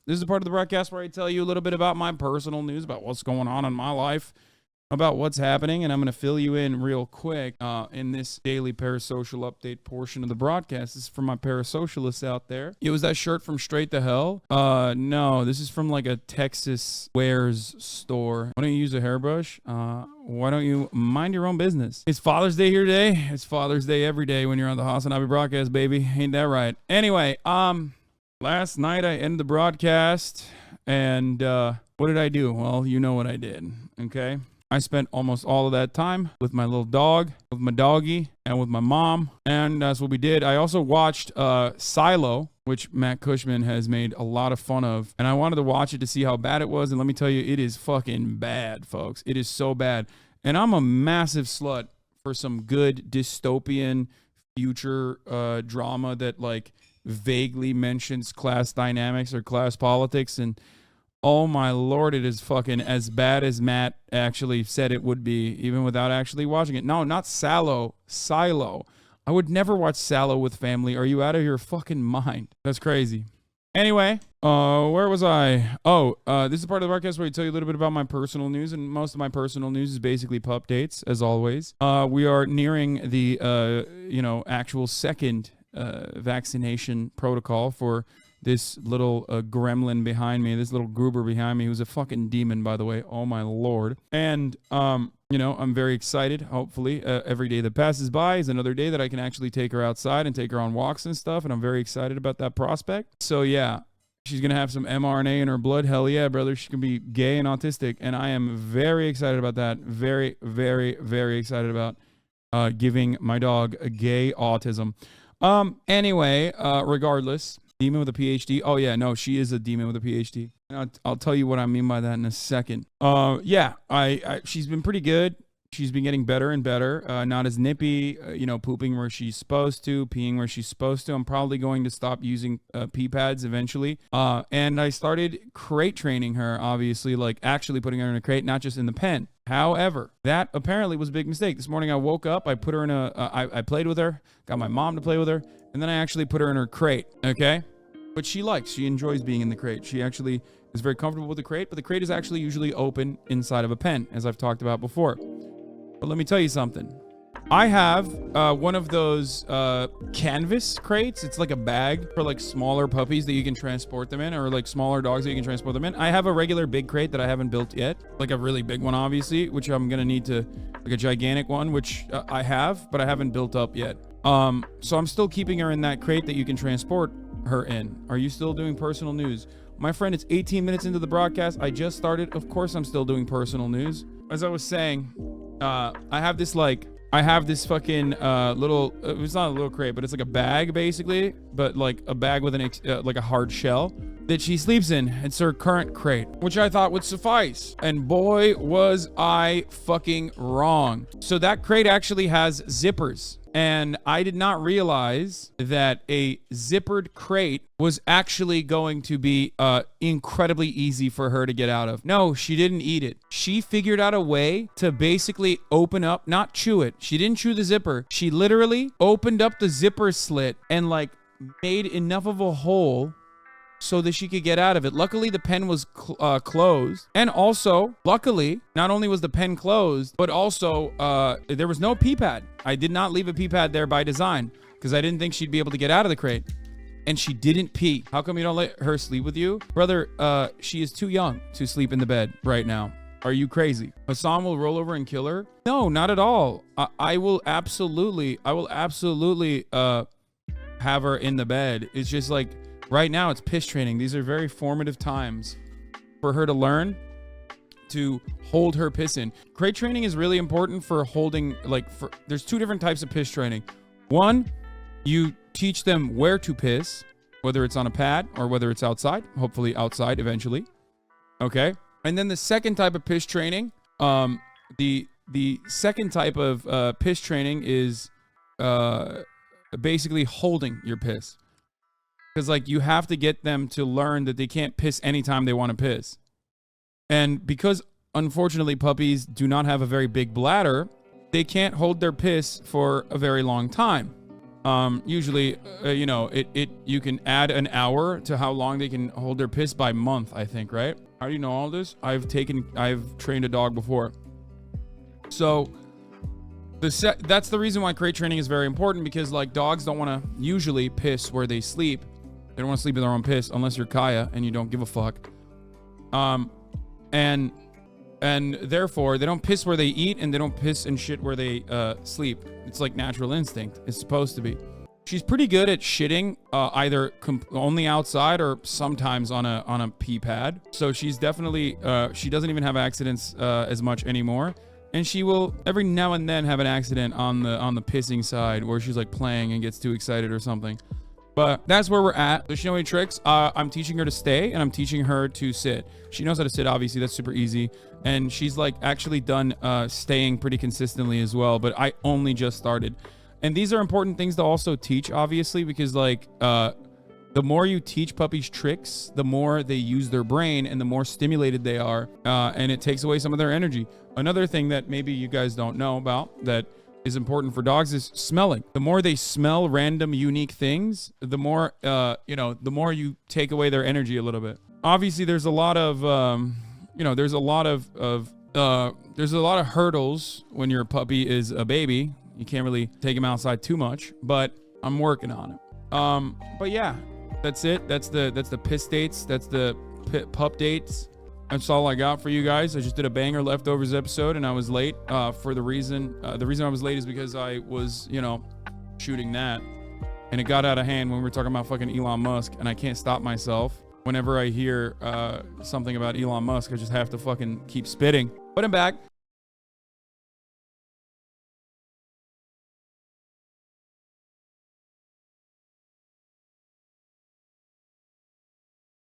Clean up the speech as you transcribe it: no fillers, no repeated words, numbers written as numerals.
This is the part of the broadcast where I tell you a little bit about my personal news, about what's going on in my life, about what's happening, and I'm going to fill you in real quick in this daily parasocial update portion of the broadcast. This is for my parasocialists out there. It was that shirt from Straight to Hell? No, this is from like a Texas wares store. Why don't you use a hairbrush? Why don't you mind your own business? It's Father's Day here today. It's Father's Day every day when you're on the HasanAbi broadcast, baby. Ain't that right? Anyway, last night I ended the broadcast, and what did I do? Well, you know what I did, okay? I spent almost all of that time with my little dog, with my doggy, and with my mom, and that's what we did. I also watched Silo, which Matt Cushman has made a lot of fun of, and I wanted to watch it to see how bad it was, and let me tell you, it is fucking bad, folks. It is so bad, and I'm a massive slut for some good dystopian future drama that, like, vaguely mentions class dynamics or class politics, and oh my lord, it is fucking as bad as Matt actually said it would be, even without actually watching it. No, not Silo. Silo. I would never watch Silo with family. Are you out of your fucking mind? That's crazy. Anyway, where was I? Oh, this is part of the broadcast where I tell you a little bit about my personal news, and most of my personal news is basically pup dates, as always. We are nearing the, actual second vaccination protocol for this little gremlin behind me, this little goober behind me, who's a fucking demon, by the way. Oh, my Lord. And, I'm very excited. Hopefully, every day that passes by is another day that I can actually take her outside and take her on walks and stuff. And I'm very excited about that prospect. So, yeah, she's going to have some mRNA in her blood. Hell yeah, brother. She can be gay and autistic. And I am very excited about that. Very, very, very excited about giving my dog a gay autism. Anyway, regardless, demon with a PhD. Oh yeah, no, she is a demon with a PhD. And I'll tell you what I mean by that in a second. Yeah, she's been pretty good. She's been getting better and better. Not as nippy, pooping where she's supposed to, peeing where she's supposed to. I'm probably going to stop using pee pads eventually. And I started crate training her, obviously, like actually putting her in a crate, not just in the pen. However, that apparently was a big mistake. This morning I woke up, I put her in I played with her, got my mom to play with her, and then I actually put her in her crate, okay? But she enjoys being in the crate. She actually is very comfortable with the crate, but the crate is actually usually open inside of a pen, as I've talked about before. But let me tell you something. I have one of those canvas crates. It's like a bag for like smaller puppies that you can transport them in, or like smaller dogs that you can transport them in. I have a regular big crate that I haven't built yet, like a really big one, obviously, which I'm gonna need to, like a gigantic one, which I have, but I haven't built up yet. So I'm still keeping her in that crate that you can transport her in. Are you still doing personal news? My friend, it's 18 minutes into the broadcast. I just started. Of course I'm still doing personal news. As I was saying, I have this fucking little, it's not a little crate, but it's like a bag basically, but like a bag with like a hard shell that she sleeps in. It's her current crate, which I thought would suffice. And boy, was I fucking wrong. So that crate actually has zippers. And I did not realize that a zippered crate was actually going to be incredibly easy for her to get out of. No, she didn't eat it. She figured out a way to basically open up, not chew it. She didn't chew the zipper. She literally opened up the zipper slit and like made enough of a hole so that she could get out of it. Luckily, the pen was closed. And also, luckily, not only was the pen closed, but also there was no pee pad. I did not leave a pee pad there by design because I didn't think she'd be able to get out of the crate. And she didn't pee. How come you don't let her sleep with you? Brother, she is too young to sleep in the bed right now. Are you crazy? Hasan will roll over and kill her? No, not at all. I will absolutely have her in the bed. It's just like, right now, it's piss training. These are very formative times for her to learn to hold her piss in. Crate training is really important for holding, there's two different types of piss training. One, you teach them where to piss, whether it's on a pad or whether it's outside, hopefully outside eventually. Okay. And then the second type of piss training, the second type of piss training is basically holding your piss. Because, like, you have to get them to learn that they can't piss anytime they want to piss. And because, unfortunately, puppies do not have a very big bladder, they can't hold their piss for a very long time. Usually, you can add an hour to how long they can hold their piss by month, I think, right? How do you know all this? I've trained a dog before. So that's the reason why crate training is very important, because like dogs don't want to usually piss where they sleep. They don't want to sleep in their own piss unless you're Kaya and you don't give a fuck. And therefore they don't piss where they eat, and they don't piss and shit where they sleep. It's like natural instinct. It's supposed to be. She's pretty good at shitting either only outside or sometimes on a pee pad. So she's definitely she doesn't even have accidents as much anymore. And she will every now and then have an accident on the pissing side where she's like playing and gets too excited or something. But that's where we're at. Does she know any tricks? I'm teaching her to stay, and I'm teaching her to sit. She knows how to sit, obviously. That's super easy. And she's like actually done staying pretty consistently as well. But I only just started. And these are important things to also teach, obviously, because like the more you teach puppies tricks, the more they use their brain and the more stimulated they are. And it takes away some of their energy. Another thing that maybe you guys don't know about that is important for dogs is smelling. The more they smell random, unique things, the more, the more you take away their energy a little bit. Obviously, there's a lot of, there's a lot of hurdles when your puppy is a baby. You can't really take him outside too much, but I'm working on it. But yeah, that's it. That's the piss dates. That's the pup dates. That's all I got for you guys. I just did a banger leftovers episode, and I was late for the reason I was late is because I was, shooting that, and it got out of hand when we were talking about fucking Elon Musk, and I can't stop myself. Whenever I hear something about Elon Musk, I just have to fucking keep spitting. But I'm back.